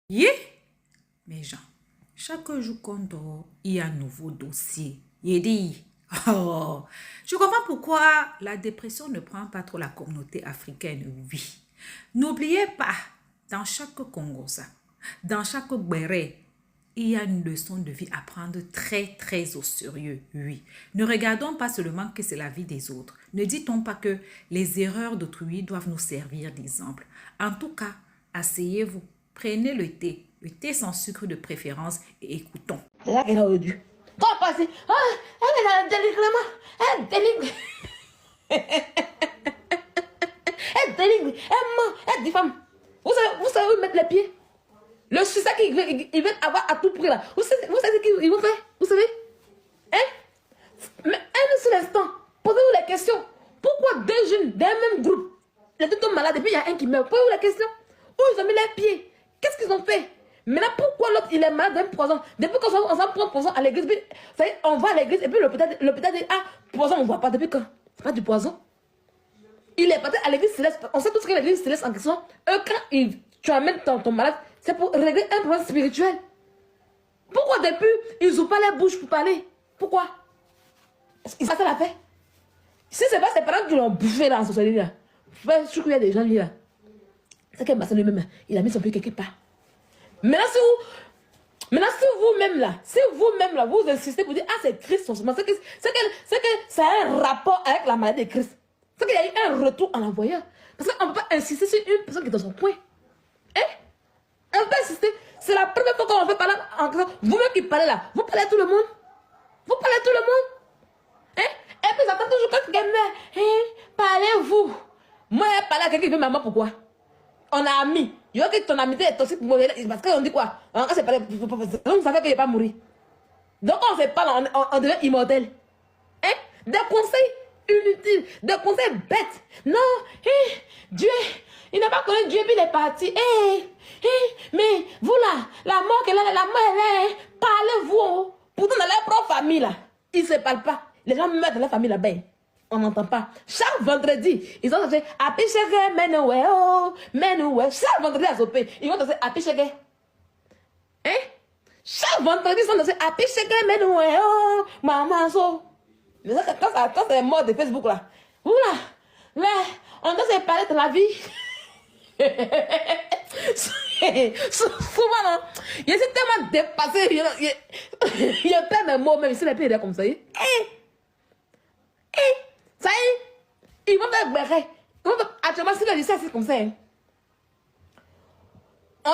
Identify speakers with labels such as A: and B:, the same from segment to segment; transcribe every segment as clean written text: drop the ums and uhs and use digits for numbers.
A: Yeah, mes gens, chaque jour qu'on dort, il y a un nouveau dossier. Il dit, oh, je comprends pourquoi la dépression ne prend pas trop la communauté africaine, oui. N'oubliez pas, dans chaque Congosa, dans chaque Béré, il y a une leçon de vie à prendre très au sérieux, oui. Ne regardons pas seulement que c'est la vie des autres. Ne dit-on pas que les erreurs d'autrui doivent nous servir d'exemple. En tout cas, asseyez-vous, prenez le thé sans sucre de préférence et écoutons.
B: C'est ça qu'elle aurait dû. Quand on passe, elle est dans le dénigrement, elle dénigre, elle ment, elle diffame. Vous savez où mettre les pieds? Le succès qu'ils veulent avoir à tout prix là. Vous savez ce qu'ils vont faire? Vous savez? Hein? Mais un seul instant, posez-vous la question. Pourquoi deux jeunes d'un même groupe, les deux tombent malades et puis il y a un qui meurt? Posez-vous la question. Où ils ont mis les pieds? Qu'est-ce qu'ils ont fait? Maintenant, pourquoi l'autre il est malade d'un poison? Depuis qu'on s'en prend poison à l'église, on va à l'église et puis l'hôpital dit ah, poison on ne voit pas. Depuis quand? C'est pas du poison. Il est parti à l'église céleste. On sait tous que l'église céleste en question, eux, quand tu amènes ton malade, c'est pour régler un problème spirituel. Pourquoi depuis, ils n'ouvrent pas les bouches pour parler? Pourquoi? Ils savent la paix. Si c'est pas ses parents qui l'ont bouffé là en société là, je suis sûr qu'il y a des gens là. C'est qu'un bassin lui-même, il a mis son pied quelque part. Maintenant, si vous-même là, vous insistez pour dire ah c'est Christ, c'est que ça a un rapport avec la maladie de Christ. C'est qu'il y a eu un retour en l'envoyant. Parce qu'on ne peut pas insister sur une personne qui est dans son coin. Hein? On peut insister. C'est la première fois qu'on fait parler en classe. Vous-même qui parlez là, vous parlez à tout le monde. Vous parlez à tout le monde. Hein? Et puis j'attends toujours quand quelqu'un meurt. Hein? Parlez-vous. Moi, je parle à quelqu'un qui veut maman, pourquoi? On a ami. Il veut que ton amitié est toxique. Parce qu'on dit quoi? Donc, ça fait qu'il ne va pas mourir. Donc, on ne fait pas, on devient immortel. Hein? Des conseils inutiles, des conseils bêtes. Non, Dieu, il n'a pas connu Dieu, puis il est parti. Mais vous là, la mort qu'elle a, la mort elle est, parlez-vous. Pourtant, dans leur propre famille là, ils ne se parlent pas. Les gens meurent dans la famille là-bas. On n'entend pas. Chaque vendredi, ils ont fait Apichege, Menoué, oh, Menoué. Chaque vendredi à Zopé, ils vont danser Apichege. Hein? Chaque vendredi, ils vont danser Apichege, Menoué, oh, Maman, so. Mais quand c'est mort de Facebook là, oula, là, on doit se parler de la vie. Souvent, non, il est tellement dépassé, il y a plein de mots, même si les pieds comme ça. Ça y est, ils vont faire bérer. Actuellement, si le lycée c'est comme ça. On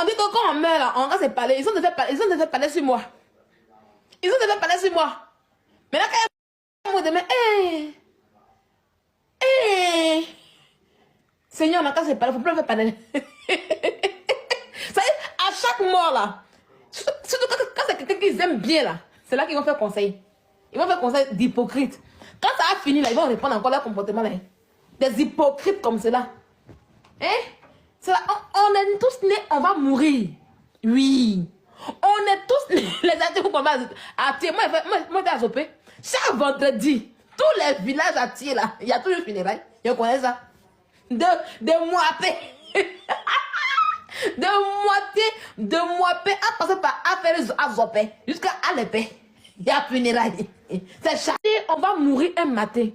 B: dit que quand on meurt là, on va se parler. Ils ont déjà parler sur moi. Ils ont déjà parlé sur moi. Mais là, quand ils vont demain, Seigneur, on a qu'à se parler, il ne faut plus faire parler. Ça y est, à chaque mort là, surtout quand c'est quelqu'un qu'ils aiment bien là, c'est là qu'ils vont faire conseil. Ils vont faire conseil d'hypocrite. Quand ça a fini là, ils vont reprendre encore leur comportement là. Des hypocrites comme cela. Hein? Là, on est tous nés, on va mourir. Oui. On est tous nés, les adultes qu'on va attirer. Moi, je suis à Zopé. Chaque vendredi, tous les villages attirés là, il y a toujours une funéraille. Je connais ça. De moitié. De moitié, à passer par affaire à Zopé, jusqu'à Alépé. Il y a funérailles. C'est chaque. On va mourir un matin.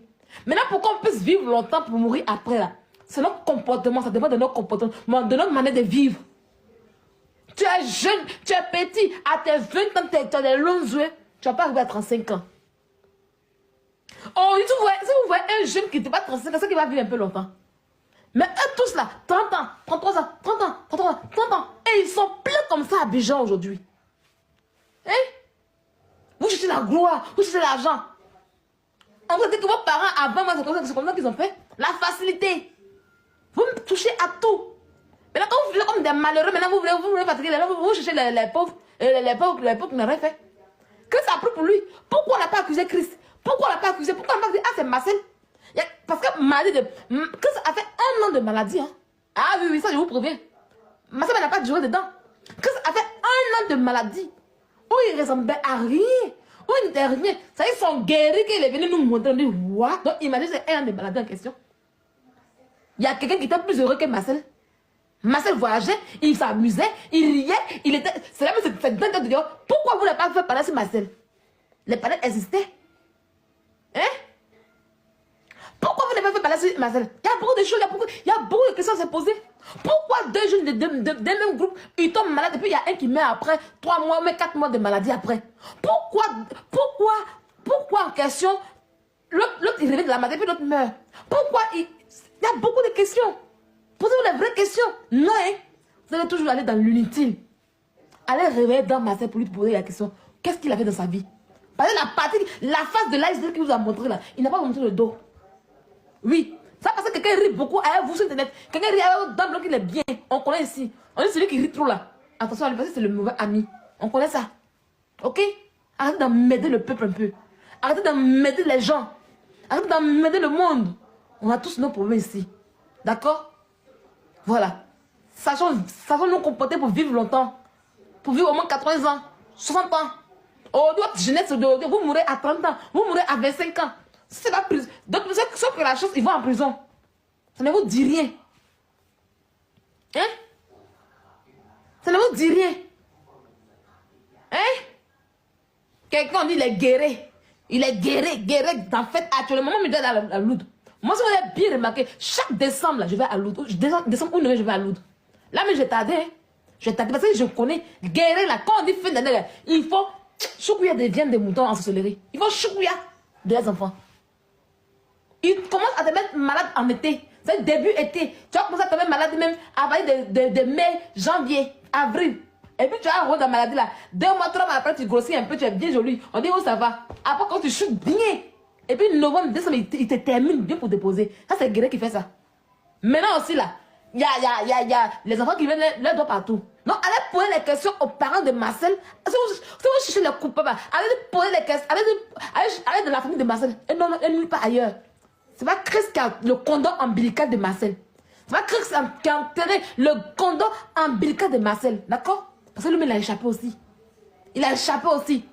B: Maintenant, pour qu'on puisse vivre longtemps pour mourir après, là, c'est notre comportement, ça dépend de notre comportement, de notre manière de vivre. Tu es jeune, tu es petit, à tes 20 ans, tu as des longs yeux, tu ne vas pas arriver à 35 ans. Oh, si vous voyez un jeune qui n'est pas 35 ans, c'est qu'il va vivre un peu longtemps. Mais eux tous là, 30 ans, 33 ans, 30 ans, 30 ans, 30 ans, et ils sont pleins comme ça à Abidjan aujourd'hui. Hein? Vous cherchez la gloire, vous cherchez l'argent. On vous dit que vos parents, avant, moi, c'est comme ça qu'ils ont fait. La facilité. Vous me touchez à tout. Maintenant, quand vous vivez comme des malheureux, maintenant, vous voulez fatiguer les gens, vous cherchez les pauvres, les pauvres qui n'ont rien fait. Christ a pris pour lui. Pourquoi on n'a pas accusé Christ? Pourquoi on n'a pas accusé? Pourquoi on n'a pas dit, ah, c'est Marcel? Parce que maladie Christ a fait 1 an de maladie. Hein. Ah oui, ça, je vous préviens. Marcel n'a pas joué dedans. Christ a fait 1 an de maladie. Où il ressemblait à rien. Où il n'était rien. Ça, ils sont guéris qu'il est venu nous montrer. On dit, what? Donc, imagine, c'est 1 an de maladie en question. Il y a quelqu'un qui était plus heureux que Marcel. Marcel voyageait, il s'amusait, il riait, il était... C'est là même cette dingue de dire, pourquoi vous n'avez pas fait parler sur Marcel? Les panels existaient. Hein? Pourquoi vous n'avez pas fait parler sur Marcel? Il y a beaucoup de choses, il y a beaucoup de questions à se poser. Pourquoi deux jeunes d'un même groupe, ils tombent malades et puis il y a un qui meurt après 3 mois, mais 4 mois de maladie après? Pourquoi en question, l'autre il revient de la maladie et puis l'autre meurt? Pourquoi il y a beaucoup de questions. Posez-vous les vraies questions. Non, hein? Vous allez toujours aller dans l'inutile. Allez réveiller dans Marcel pour lui poser la question. Qu'est-ce qu'il a fait dans sa vie? Parce que la face de l'iceberg qu'il vous a montré là, il n'a pas montré le dos. Oui. Ça parce que quelqu'un rit beaucoup avec vous sur internet. Quelqu'un rit avec dans le bloc, il est bien. On connaît ici. On est celui qui rit trop là. Attention à lui parce que c'est le mauvais ami. On connaît ça. Ok? Arrêtez d'emmerder le peuple un peu. Arrêtez d'emmerder les gens. Arrêtez d'emmerder le monde. On a tous nos problèmes ici. D'accord? Voilà. Sachons nous comporter pour vivre longtemps. Pour vivre au moins 80 ans, 60 ans. Oh, votre jeunesse, vous mourrez à 30 ans, vous mourrez à 25 ans. C'est pas prison. Donc, sauf que la chose, ils vont en prison. Ça ne vous dit rien. Hein? Ça ne vous dit rien. Hein? Quelqu'un dit il est guéri. Il est guéri. En fait, actuellement, moi, je dois aller à Lourdes. Moi, si vous avez bien remarqué, chaque décembre, là, je vais à Lourdes. Décembre ou je vais à Lourdes. Là, mais j'ai tardé. Hein? J'ai tardé parce que je connais. Guérir, là, quand on dit fin d'année, il faut choukouya des viandes des moutons en sorcellerie. Il faut choukouya des enfants. Ils commencent à te mettre malade en été. C'est début été. Tu vas commencer à te mettre malade même à partir de mai, janvier, avril. Et puis tu as un rôle de maladie là. 2 mois, 3 mois après, tu grossis un peu, tu es bien joli. On dit où ça va. Après, quand tu chutes bien. Et puis novembre, décembre, il te termine bien pour déposer. Ça, c'est Guéret qui fait ça. Maintenant aussi là, il y a les enfants qui viennent les doigts partout. Non, allez poser les questions aux parents de Marcel. Si vous cherchez les coupables, allez poser les questions. Allez de la famille de Marcel. Et non, nulle part ailleurs. C'est pas Christ qui a le condom ombilical de Marcel. C'est pas Christ qui a enterré le condom ombilical de Marcel. D'accord? Parce que lui, il a échappé aussi. Il a échappé aussi.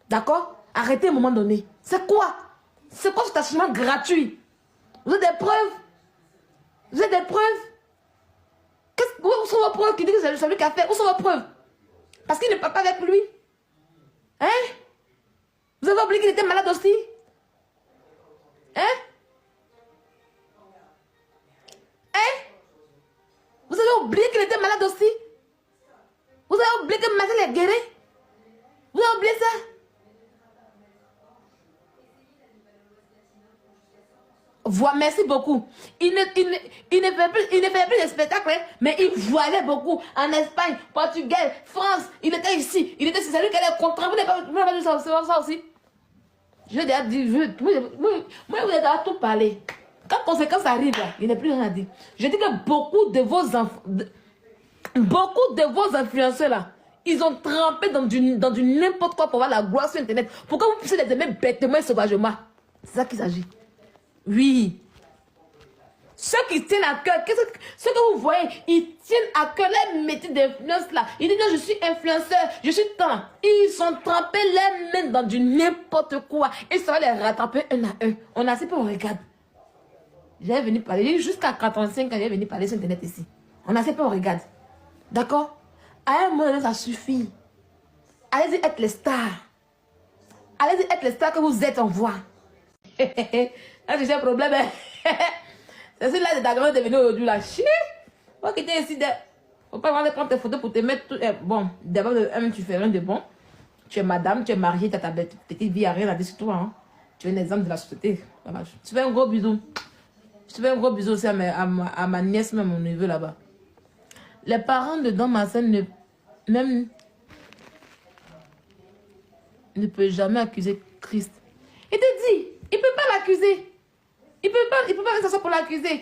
B: D'accord? Arrêtez à un moment donné. C'est quoi? C'est quoi cet attachement gratuit? Vous avez des preuves? Vous avez des preuves? Où sont vos preuves qui disent que c'est lui qui a fait? Où sont vos preuves? Parce qu'il ne parle pas avec lui. Hein? Vous avez oublié qu'il était malade aussi? Hein? Hein? Vous avez oublié qu'il était malade aussi? Vous avez oublié que Marcel est guéri? Vous avez oublié ça? Voilà, merci beaucoup. Il ne fait plus de spectacle, hein, mais il voyait beaucoup en Espagne, Portugal, France. Il était ici. Il était ici. C'est lui qui allait contre. Vous n'avez pas dit ça aussi? Je vais déjà dire, moi, vous avez tout parlé. Quand conséquence arrive, là, il n'y a plus rien à dire. Je dis que beaucoup de vos influenceurs, là, ils ont trempé dans du n'importe quoi pour avoir la gloire sur Internet. Pourquoi vous puissiez les aimer bêtement et sauvagement? C'est ça qu'il s'agit. Oui. Ceux qui tiennent à cœur, ceux que vous voyez, ils tiennent à cœur les métiers d'influence là. Ils disent non, je suis influenceur, je suis tant. Ils sont trempés les mains dans du n'importe quoi. Et ça va les rattraper un à un. On a assez peu, on regarde. J'avais venu parler, jusqu'à 45 ans, j'avais venu parler sur Internet ici. On a assez peu, on regarde. D'accord? À un moment donné, ça suffit. Allez-y être les stars. Allez-y être les stars que vous êtes en voix. Là, j'ai un problème. C'est celui-là de ta grand devenu aujourd'hui là. Chier. Faut quitter ici. Faut pas vraiment prendre tes photos pour te mettre tout. Bon, d'abord, tu fais rien de bon. Tu es madame, tu es mariée, tu as ta petite vie, il n'y a rien à dire sur toi. Hein. Tu es un exemple de la société. Voilà. Tu fais un gros bisou. Je fais un gros bisou aussi à ma nièce, même mon neveu là-bas. Les parents de Don Marcel ne peuvent jamais accuser Christ. Il te dit, il ne peut pas l'accuser. Il ne peut pas faire ça pour l'accuser.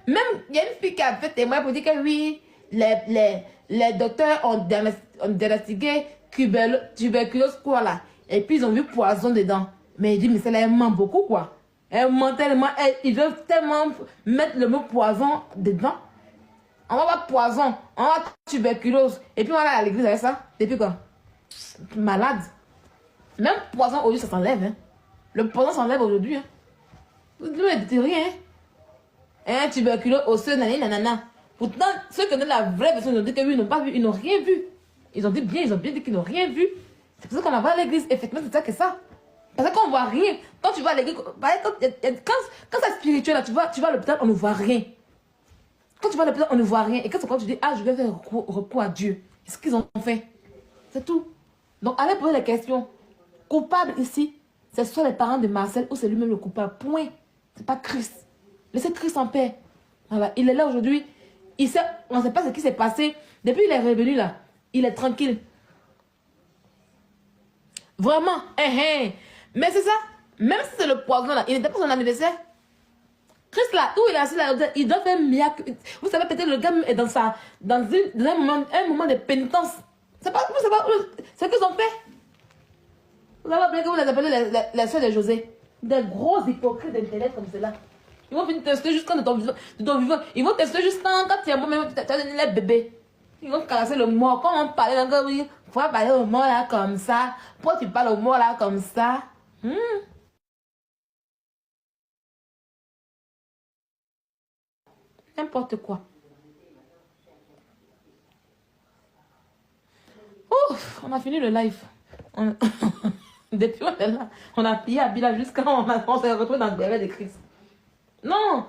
B: Même, il y a une fille qui a fait témoin pour dire que oui, les docteurs ont diagnostiqué tuberculose quoi là. Et puis ils ont vu poison dedans. Mais il dit, mais ça elle ment beaucoup quoi. Elle ment tellement, ils veulent tellement mettre le mot poison dedans. On va voir poison, on va voir tuberculose. Et puis on va aller à l'église avec ça. Depuis quand? Malade. Même poison aujourd'hui ça s'enlève. Hein. Le poison s'enlève aujourd'hui. Hein. Vous ne dites rien. Hein, tuberculose, osseux, nanana. Pourtant, ceux qui ont donné la vraie version, ils ont dit que oui, ils n'ont pas vu, ils n'ont rien vu. Ils ont bien dit qu'ils n'ont rien vu. C'est pour ça qu'on va à l'église. Effectivement, c'est ça que ça. Parce qu'on ne voit rien. Quand tu vas à l'église, quand c'est spirituel, là, tu vas à l'hôpital, on ne voit rien. Quand tu vas à l'hôpital, on ne voit rien. Et quand tu dis, ah, je vais faire recours à Dieu. Qu'est-ce qu'ils ont fait? C'est tout. Donc, allez poser des questions. Coupable ici, c'est soit les parents de Marcel ou c'est lui-même le coupable. Point. C'est pas Christ. Laissez Christ en paix. Voilà. Il est là aujourd'hui. On ne sait pas ce qui s'est passé. Depuis il est revenu là, il est tranquille. Vraiment. Mais c'est ça. Même si c'est le poison là, il n'était pas son anniversaire. Christ là, où il est assis là, il doit faire un miracle. Vous savez, peut-être le gars est dans un moment de pénitence. C'est pas ce qu'ils ont fait. Vous avez oublié que vous les appelez les soeurs de José. Des gros hypocrites d'internet comme cela. Ils vont venir tester jusqu'à de ton vivant. Ils vont tester jusqu'à quand tu es bon, même tu as donné les bébés. Ils vont caresser le mort. Quand on parlait, donc oui, faut pas parler au mort là comme ça. Pourquoi tu parles au mort là comme ça? N'importe quoi. Ouf, on a fini le live. Depuis on est là, on a plié à Bila jusqu'à on s'est retrouvé dans le derrière de Christ. Non!